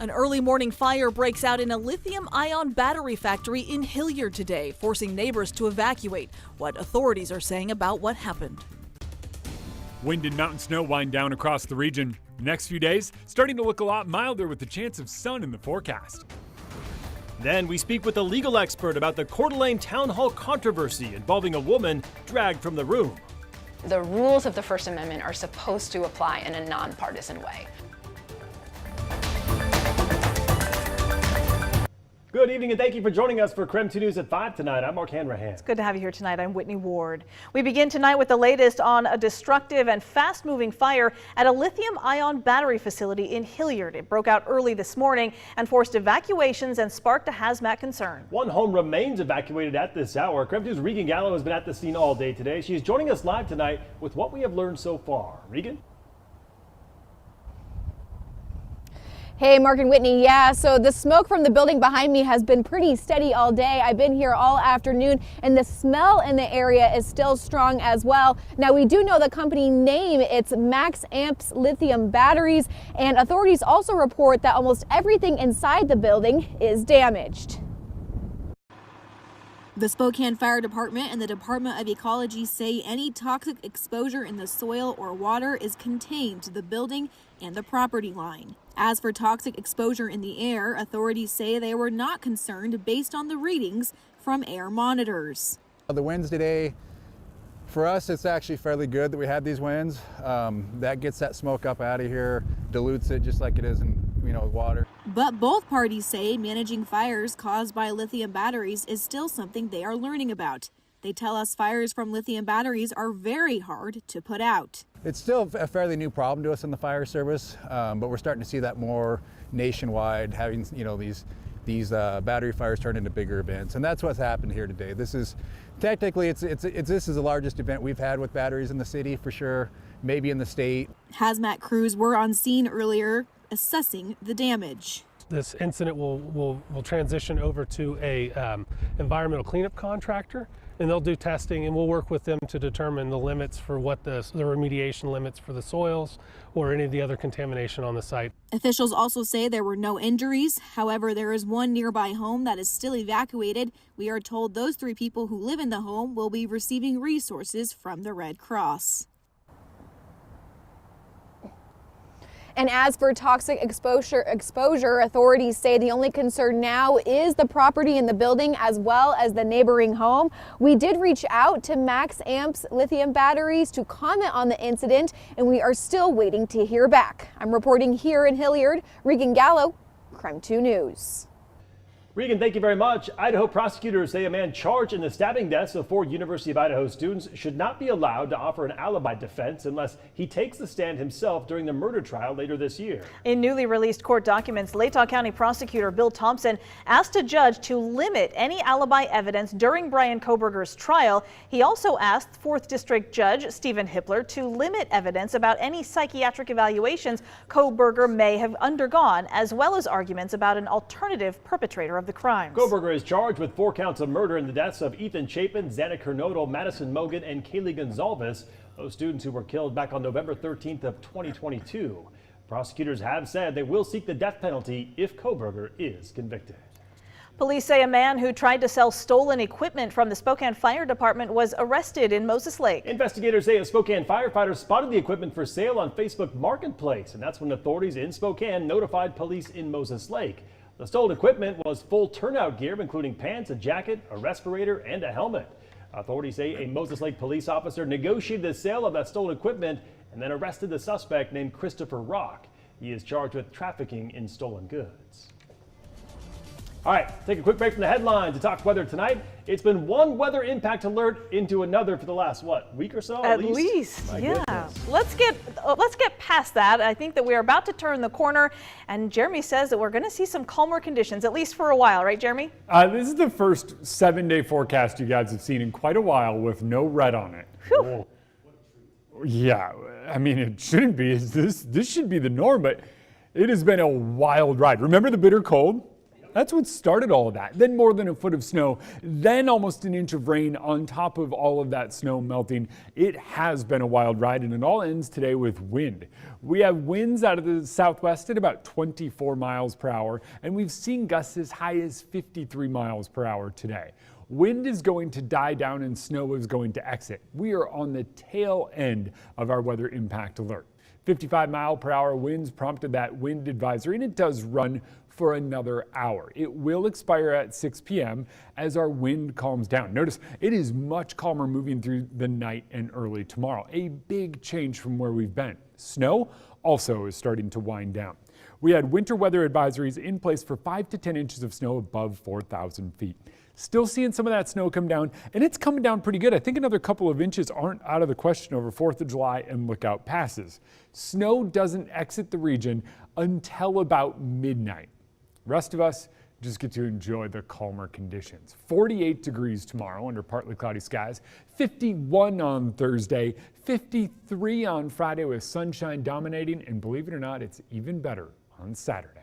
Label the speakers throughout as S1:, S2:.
S1: An early morning fire breaks out in a lithium-ion battery factory in Hilliard today, forcing neighbors to evacuate. What authorities are saying about what happened.
S2: Wind and mountain snow wind down across the region. The next few days starting to look a lot milder with the chance of sun in the forecast.
S3: Then we speak with a legal expert about the Coeur d'Alene Town Hall controversy involving a woman dragged from the room.
S4: The rules of the First Amendment are supposed to apply in a nonpartisan way.
S3: Good evening and thank you for joining us for Krem 2 News at 5 tonight. I'm Mark Hanrahan.
S1: It's good to have you here tonight. I'm Whitney Ward. We begin tonight with the latest on a destructive and fast-moving fire at a lithium-ion battery facility in Hilliard. It broke out early this morning and forced evacuations and sparked a hazmat concern.
S3: One home remains evacuated at this hour. Krem 2's Regan Gallo has been at the scene all day today. She's joining us live tonight with what we have learned so far. Regan?
S5: Hey, Mark and Whitney. Yeah, so the smoke from the building behind me has been pretty steady all day. I've been here all afternoon, and the smell in the area is still strong as well. Now, we do know the company name. It's Max Amps lithium batteries, and authorities also report that almost everything inside the building is damaged.
S6: The Spokane Fire Department and the Department of Ecology say any toxic exposure in the soil or water is contained to the building and the property line. As for toxic exposure in the air, authorities say they were not concerned based on the readings from air monitors.
S7: The winds today, for us, it's actually fairly good that we had these winds. That gets that smoke up out of here, dilutes it just like it is in water.
S6: But both parties say managing fires caused by lithium batteries is still something they are learning about. They tell us fires from lithium batteries are very hard to put out.
S7: It's still a fairly new problem to us in the fire service, but we're starting to see that more nationwide, having these battery fires turn into bigger events, and that's what's happened here today. This is technically this is the largest event we've had with batteries in the city for sure, maybe in the state.
S6: Hazmat crews were on scene earlier, assessing the damage.
S8: This incident will transition over to a environmental cleanup contractor, and they'll do testing, and we'll work with them to determine the limits for what the remediation limits for the soils or any of the other contamination on the site.
S6: Officials also say there were no injuries. However, there is one nearby home that is still evacuated. We are told those 3 people who live in the home will be receiving resources from the Red Cross.
S5: And as for toxic exposure, authorities say the only concern now is the property in the building as well as the neighboring home. We did reach out to Max Amps lithium batteries to comment on the incident, and we are still waiting to hear back. I'm reporting here in Hilliard, Regan Gallo, Krem 2 News.
S3: Regan, thank you very much. Idaho prosecutors say a man charged in the stabbing deaths of 4 University of Idaho students should not be allowed to offer an alibi defense unless he takes the stand himself during the murder trial later this year.
S1: In newly released court documents, Latah County Prosecutor Bill Thompson asked a judge to limit any alibi evidence during Brian Kohberger's trial. He also asked 4th District Judge Stephen Hippler to limit evidence about any psychiatric evaluations Kohberger may have undergone, as well as arguments about an alternative perpetrator of the crimes.
S3: Kohberger is charged with 4 counts of murder in the deaths of Ethan Chapin, Xana Kernodle, Madison Mogan, and Kaylee Gonzalez, those students who were killed back on November 13th of 2022. Prosecutors have said they will seek the death penalty if Kohberger is convicted.
S1: Police say a man who tried to sell stolen equipment from the Spokane Fire Department was arrested in Moses Lake.
S3: Investigators say a Spokane firefighter spotted the equipment for sale on Facebook Marketplace, and that's when authorities in Spokane notified police in Moses Lake. The stolen equipment was full turnout gear, including pants, a jacket, a respirator, and a helmet. Authorities say a Moses Lake police officer negotiated the sale of that stolen equipment and then arrested the suspect named Christopher Rock. He is charged with trafficking in stolen goods. All right, take a quick break from the headlines to talk weather tonight. It's been one weather impact alert into another for the last, week or so?
S1: At least, yeah.
S3: Goodness.
S1: Let's get past that. I think that we are about to turn the corner, and Jeremy says that we're going to see some calmer conditions, at least for a while, right, Jeremy?
S2: This is the first 7-day forecast you guys have seen in quite a while with no red on it.
S1: Whew.
S2: Yeah, I mean, it shouldn't be. This should be the norm, but it has been a wild ride. Remember the bitter cold? That's what started all of that. Then more than a foot of snow, then almost an inch of rain on top of all of that snow melting. It has been a wild ride, and it all ends today with wind. We have winds out of the southwest at about 24 miles per hour, and we've seen gusts as high as 53 miles per hour today. Wind is going to die down and snow is going to exit. We are on the tail end of our weather impact alert. 55-mile-per-hour winds prompted that wind advisory, and it does run for another hour. It will expire at 6 p.m. as our wind calms down. Notice it is much calmer moving through the night and early tomorrow. A big change from where we've been. Snow also is starting to wind down. We had winter weather advisories in place for 5 to 10 inches of snow above 4,000 feet. Still seeing some of that snow come down, and it's coming down pretty good. I think another couple of inches aren't out of the question over 4th of July and Lookout passes. Snow doesn't exit the region until about midnight. Rest of us just get to enjoy the calmer conditions. 48 degrees tomorrow under partly cloudy skies, 51 on Thursday, 53 on Friday with sunshine dominating, and believe it or not, it's even better on Saturday.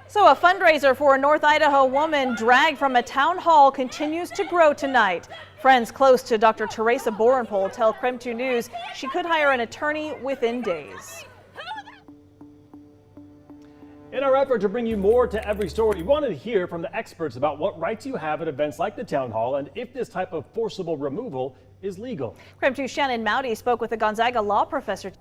S1: So a fundraiser for a North Idaho woman dragged from a town hall continues to grow tonight. Friends close to Dr. Teresa Borenpol tell Krem 2 News she could hire an attorney within days.
S3: In our effort to bring you more to every story, we wanted to hear from the experts about what rights you have at events like the town hall and if this type of forcible removal is legal.
S1: Krem 2 Shannon Mowdy spoke with a Gonzaga law professor.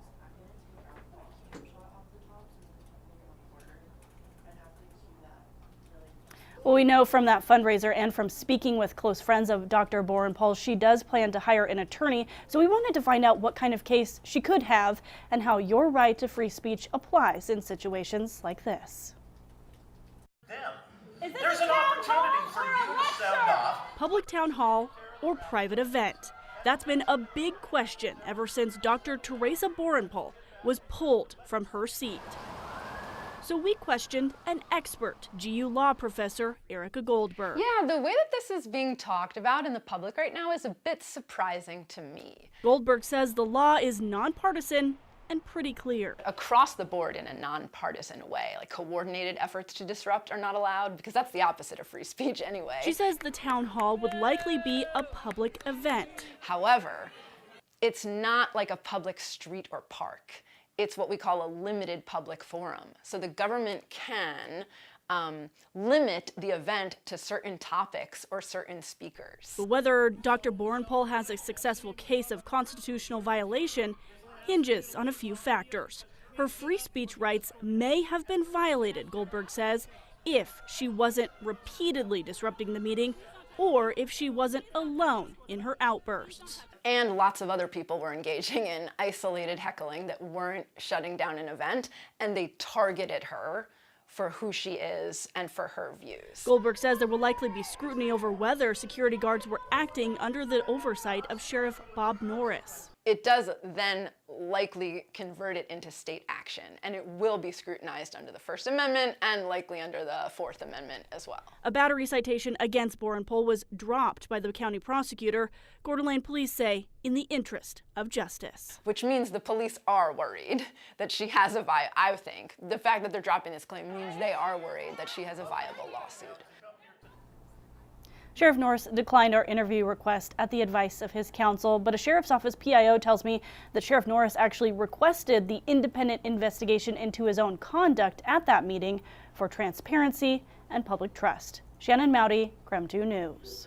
S9: Well, we know from that fundraiser and from speaking with close friends of Dr. Borenpol, she does plan to hire an attorney. So we wanted to find out what kind of case she could have and how your right to free speech applies in situations like this.
S10: There's an opportunity for you to sound off.
S9: Public town hall or private event? That's been a big question ever since Dr. Teresa Borenpol was pulled from her seat. So we questioned an expert, GU law professor Erica Goldberg.
S4: Yeah, the way that this is being talked about in the public right now is a bit surprising to me.
S9: Goldberg says the law is nonpartisan and pretty clear.
S4: Across the board in a nonpartisan way, like coordinated efforts to disrupt are not allowed because that's the opposite of free speech anyway.
S9: She says the town hall would likely be a public event.
S4: However, it's not like a public street or park. It's what we call a limited public forum. So the government can limit the event to certain topics or certain speakers.
S9: But whether Dr. Borenpol has a successful case of constitutional violation hinges on a few factors. Her free speech rights may have been violated, Goldberg says, if she wasn't repeatedly disrupting the meeting or if she wasn't alone in her outbursts.
S4: And lots of other people were engaging in isolated heckling that weren't shutting down an event, and they targeted her for who she is and for her views.
S9: Goldberg says there will likely be scrutiny over whether security guards were acting under the oversight of Sheriff Bob Norris.
S4: It does then likely convert it into state action, and it will be scrutinized under the First Amendment and likely under the Fourth Amendment as well.
S9: A battery citation against Borenpol was dropped by the county prosecutor. Coeur d'Alene police say in the interest of justice.
S4: Which means the police are worried that she has I think the fact that they're dropping this claim means they are worried that she has a viable lawsuit.
S9: Sheriff Norris declined our interview request at the advice of his counsel, but a sheriff's office PIO tells me that Sheriff Norris actually requested the independent investigation into his own conduct at that meeting for transparency and public trust. Shannon Mowdy, Krem 2 News.